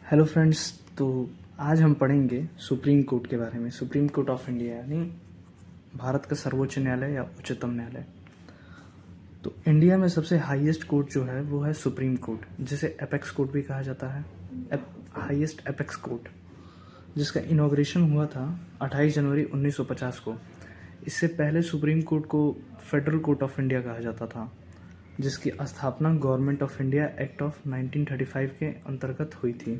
Hello friends. तो आज हम पढ़ेंगे सुप्रीम कोर्ट के बारे में। सुप्रीम कोर्ट ऑफ इंडिया यानी भारत का सर्वोच्च न्यायालय या उच्चतम न्यायालय। तो इंडिया में सबसे हाईएस्ट कोर्ट जो है वो है सुप्रीम कोर्ट, जिसे एपेक्स कोर्ट भी कहा जाता है। हाईएस्ट एपेक्स कोर्ट, जिसका इनॉग्रेशन हुआ था 28 जनवरी 1950 को। इससे पहले सुप्रीम कोर्ट को फेडरल कोर्ट ऑफ इंडिया कहा जाता था, जिसकी स्थापना government of India act of 1935 के अंतर्गत हुई थी।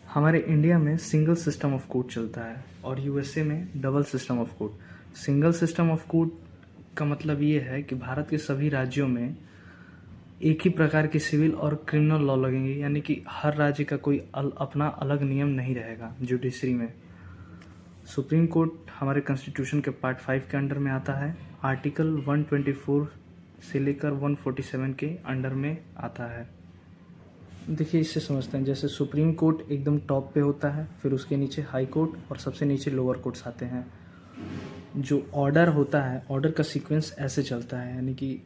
हमारे इंडिया में सिंगल सिस्टम ऑफ कोर्ट चलता है और यूएसए में double system of court. Single system of court का मतलब ये है कि भारत के सभी राज्यों में एक ही प्रकार के सिविल और क्रिमिनल लॉ लगेंगे, यानी कि हर राज्य का कोई अपना अलग नियम नहीं रहेगा जुडिशरी में। सुप्रीम कोर्ट हमारे कॉन्स्टिट्यूशन के पार्ट 5 के अंडर में आता है। आर्टिकल 124 से लेकर 147 के अंडर में आता है। देखिए, इससे समझते हैं। जैसे सुप्रीम कोर्ट एकदम टॉप पे होता है, फिर उसके नीचे हाई कोर्ट और सबसे नीचे लोअर कोर्ट्स आते हैं। जो ऑर्डर होता है, ऑर्डर का सीक्वेंस ऐसे चलता है, यानी कि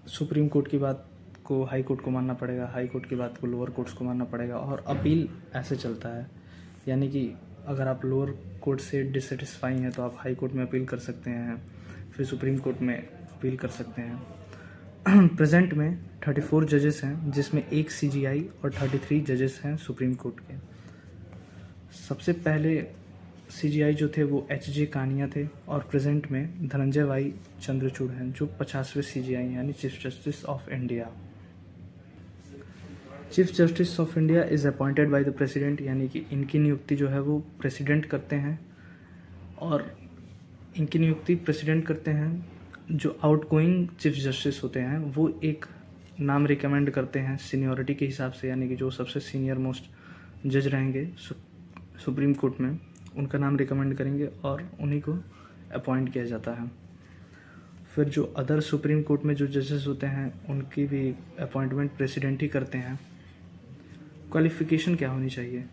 सुप्रीम कोर्ट की बात को हाई कोर्ट को मानना पड़ेगा, हाई कोर्ट की बात को लोअर कोर्ट्स को मानना पड़ेगा, और अपील ऐसे चलता है। यानी कि अगर आप लोअर कोर्ट से डिससेटिस्फाई हैं तो आप हाई कोर्ट में अपील कर सकते हैं, फिर सुप्रीम कोर्ट में अपील कर सकते हैं। प्रेजेंट में 34 जजेस हैं, जिसमें एक सीजीआई और 33 जजेस हैं सुप्रीम कोर्ट के। सबसे पहले सीजीआई जो थे वो एचजे कानिया थे, और प्रेजेंट में धनंजय वाई चंद्रचूड़ हैं, जो 50वें सीजीआई यानी chief justice of India. Chief justice of India is appointed by the president, यानी कि इनकी नियुक्ति जो है वो प्रेसिडेंट करते हैं, और इनकी नियुक्ति प्रेसिडेंट करते हैं। जो आउटगोइंग चीफ जस्टिस होते हैं वो एक नाम रिकमेंड करते हैं सीनियरिटी के हिसाब से, यानी कि जो सबसे सीनियर मोस्ट जज रहेंगे सुप्रीम कोर्ट में, उनका नाम रिकमेंड करेंगे और उन्हीं को अपॉइंट किया जाता है। फिर जो अदर सुप्रीम कोर्ट में जो जजेस होते हैं उनकी भी अपॉइंटमेंट प्रेसिडेंट ही करते हैं। क्वालिफ़िकेशन क्या होनी चाहिए?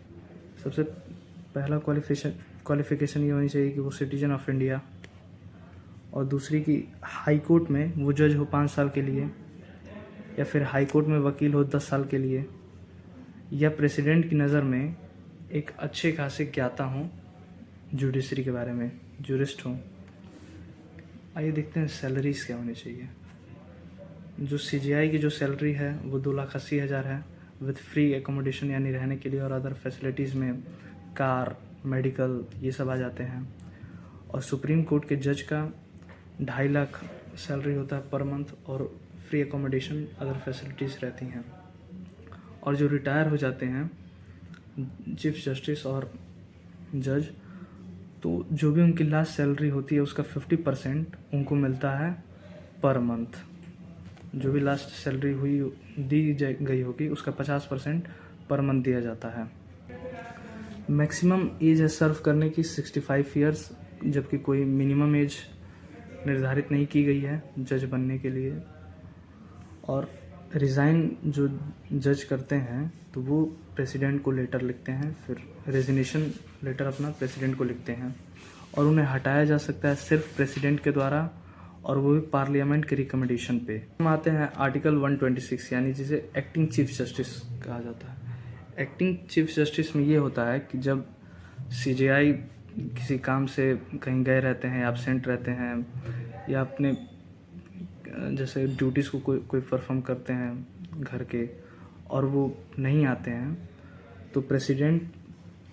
सबसे पहला क्वालिफ़िकेशन ये होनी चाहिए कि वो सिटीजन ऑफ इंडिया, और दूसरी कि हाई कोर्ट में वो जज हो 5 साल के लिए, या फिर हाई कोर्ट में वकील हो 10 साल के लिए, या प्रेसिडेंट की नज़र में एक अच्छे खासे ज्ञाता हों जुडिशरी के बारे में, जूरिस्ट हों। आइए देखते हैं सैलरीज क्या होनी चाहिए। जो सीजीआई की जो सैलरी है वो 2,80,000 है, विद फ्री एकोमोडेशन यानी रहने के लिए, और अदर फैसिलिटीज़ में कार, मेडिकल ये सब आ जाते हैं। और सुप्रीम कोर्ट के जज का 2.5 लाख सैलरी होता है पर मंथ, और फ्री एकोमोडेशन अदर फैसिलिटीज़ रहती हैं। और जो रिटायर हो जाते हैं चीफ जस्टिस और जज, तो जो भी उनकी लास्ट सैलरी होती है उसका 50% उनको मिलता है पर मंथ। जो भी लास्ट सैलरी हुई दी गई होगी उसका 50% पर मंथ दिया जाता है। मैक्सिमम एज है सर्व करने की 65 ईयर्स, जबकि कोई मिनिमम एज निर्धारित नहीं की गई है जज बनने के लिए। और रिज़ाइन जो जज करते हैं तो वो प्रेसिडेंट को लेटर लिखते हैं, फिर रेजिग्नेशन लेटर अपना प्रेसिडेंट को लिखते हैं, और उन्हें हटाया जा सकता है सिर्फ प्रेसिडेंट के द्वारा, और वो भी पार्लियामेंट के रिकमेंडेशन पे। हम आते हैं आर्टिकल 126, यानी जिसे एक्टिंग चीफ जस्टिस कहा जाता है। एक्टिंग चीफ जस्टिस में ये होता है कि जब सीजीआई किसी काम से कहीं गए रहते हैं, एब्सेंट रहते हैं, या अपने जैसे ड्यूटीज़ को कोई परफॉर्म करते हैं घर के, और वो नहीं आते हैं, तो प्रेसिडेंट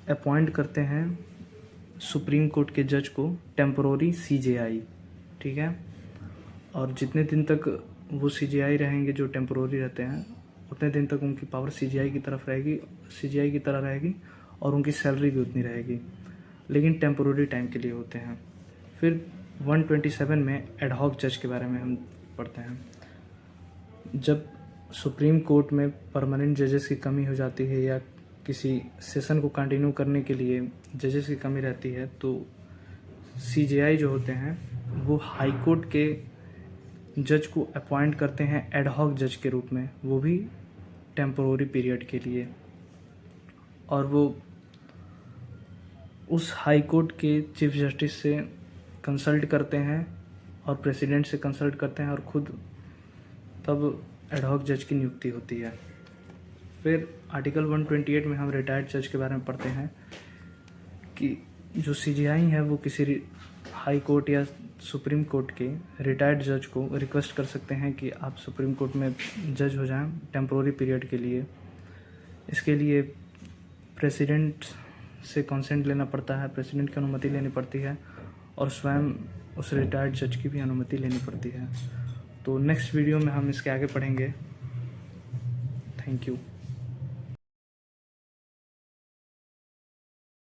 अपॉइंट करते हैं सुप्रीम कोर्ट के जज को टेम्पोररी सीजीआई, ठीक है। और जितने दिन तक वो सीजीआई रहेंगे, जो टेम्पोररी रहते हैं, उतने दिन तक उनकी पावर सीजीआई की तरह रहेगी, और उनकी सैलरी भी उतनी रहेगी, लेकिन टेम्पोररी टाइम के लिए होते हैं। फिर 127 में एडहॉक जज के बारे में हम पढ़ते हैं। जब सुप्रीम कोर्ट में परमानेंट जजेस की कमी हो जाती है, या किसी सेशन को कंटिन्यू करने के लिए जजेस की कमी रहती है, तो सीजीआई जो होते हैं वो हाई कोर्ट के जज को अपॉइंट करते हैं एडहॉक जज के रूप में, वो भी टेम्पोररी पीरियड के लिए। और वो उस हाई कोर्ट के चीफ जस्टिस से कंसल्ट करते हैं, और प्रेसिडेंट से कंसल्ट करते हैं, और खुद तब एडहॉक जज की नियुक्ति होती है। फिर आर्टिकल 128 में हम रिटायर्ड जज के बारे में पढ़ते हैं कि जो CGI है वो किसी हाई कोर्ट या सुप्रीम कोर्ट के रिटायर्ड जज को रिक्वेस्ट कर सकते हैं कि आप सुप्रीम कोर्ट में जज हो जाएं टेम्पोररी पीरियड के लिए। इसके लिए प्रेसिडेंट से कंसेंट लेना पड़ता है, प्रेसिडेंट की अनुमति लेनी पड़ती है और स्वयं उस रिटायर्ड जज की भी अनुमति लेनी पड़ती है। तो नेक्स्ट वीडियो में हम इसके आगे पढ़ेंगे। Thank you.